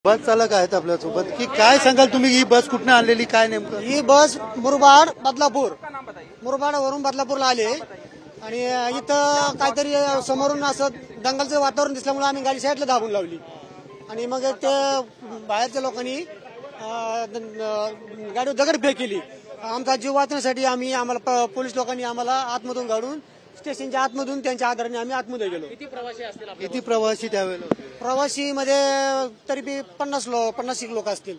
बस चालक आहेत आपल्या सोबत की काय सांगाल तुम्ही ही बस कुठनं आणलेली काय नेमकं? ही बस मुरबाड वरून बदलापूरला आली आणि इथं काहीतरी समोरून असं दंगलचं वातावरण दिसल्यामुळे आम्ही गाडी साईडला दाबून लावली आणि मग ते बाहेरच्या लोकांनी गाडीवर दगडफेक केली। आमचा जीव वाचण्यासाठी आम्हाला पोलीस लोकांनी आम्हाला आतमधून काढून स्टेशनच्या आतमधून त्यांच्या आधाराने आम्ही आतमध्ये गेलो। किती प्रवासी त्यावेळेला होते? प्रवासी मध्ये तरी 50 लोक असतील।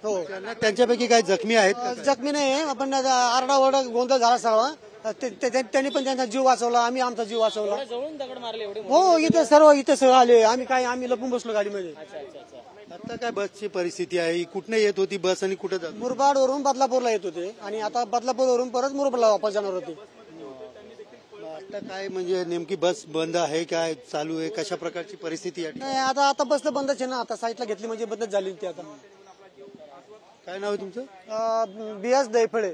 हो, त्यांच्यापैकी काही जखमी आहेत? जखमी नाही, आपण आरडाओरडा गोंधळ झाला सगळा, त्यांनी पण त्यांचा जीव वाचवला, आम्ही आमचा जीव वाचवला। दगड मारले एवढे? हो, इथे सर्व आले, आम्ही लपून बसलो गाडीमध्ये। आता काय बसची परिस्थिती आहे? कुठनं येत होती बस आणि कुठे जात? मुरबाड वरून बदलापूरला येत होते आणि आता बदलापूर वरून परत मुरबाडला वापस जाणार होते। आता काय म्हणजे नेमकी बस बंद आहे काय चालू आहे? कशा प्रकारची परिस्थिती आहे? नाही, आता बस तर बंदच आहे ना, आता साईडला घेतली म्हणजे बंदच झाली ती। आता काय नाव आहे तुमचं? BS दैफळे।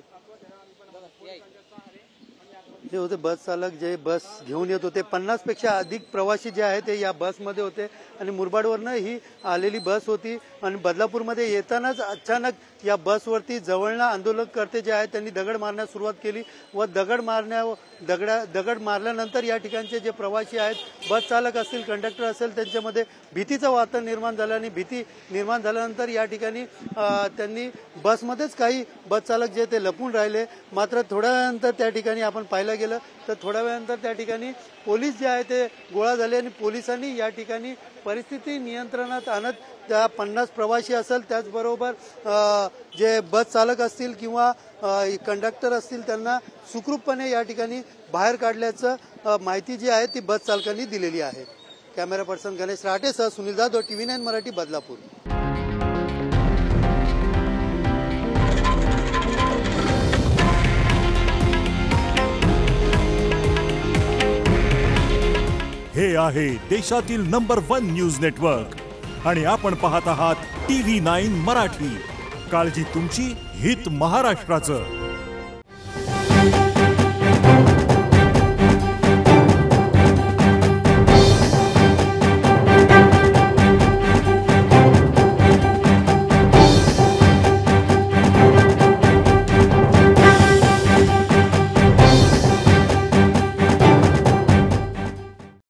जे होते बस चालक, जे बस घेऊन येत होते, 50 पेक्षा अधिक प्रवासी जे आहेत ते या बसमध्ये होते आणि मुरबाडवरनं ही आलेली बस होती आणि बदलापूरमध्ये येतानाच अचानक या बसवरती जवळना आंदोलनकर्ते जे आहेत त्यांनी दगड मारण्यास सुरुवात केली व दगड मारल्यानंतर या ठिकाणचे जे प्रवासी आहेत, बस चालक असतील, कंडक्टर असेल, त्यांच्यामध्ये भीतीचं वातावरण निर्माण झालं आणि भीती निर्माण झाल्यानंतर या ठिकाणी त्यांनी बसमध्येच काही बस चालक जे ते लपून राहिले। मात्र थोड्या वेळानंतर त्या ठिकाणी आपण पाहायला गेलं तर थोड्या वेळानंतर त्या ठिकाणी पोलीस जे आहे ते गोळा झाले आणि पोलिसांनी या ठिकाणी परिस्थिती नियंत्रणात आणत त्या 50 प्रवासी असेल, त्याचबरोबर जे बस चालक असतील किंवा कंडक्टर असतील त्यांना सुखरूपपणे या ठिकाणी बाहेर काढल्याचं माहिती जी आहे ती बस चालकांनी दिलेली आहे। कॅमेरा पर्सन गणेश राटेसह सुनील जाधव, TV9 मराठी, बदलापूर। हे आहे देशातील नंबर 1 न्यूज नेटवर्क आणि आपण पाहत आहात TV9 मराठी। काळजी तुमची, हित महाराष्ट्राचं।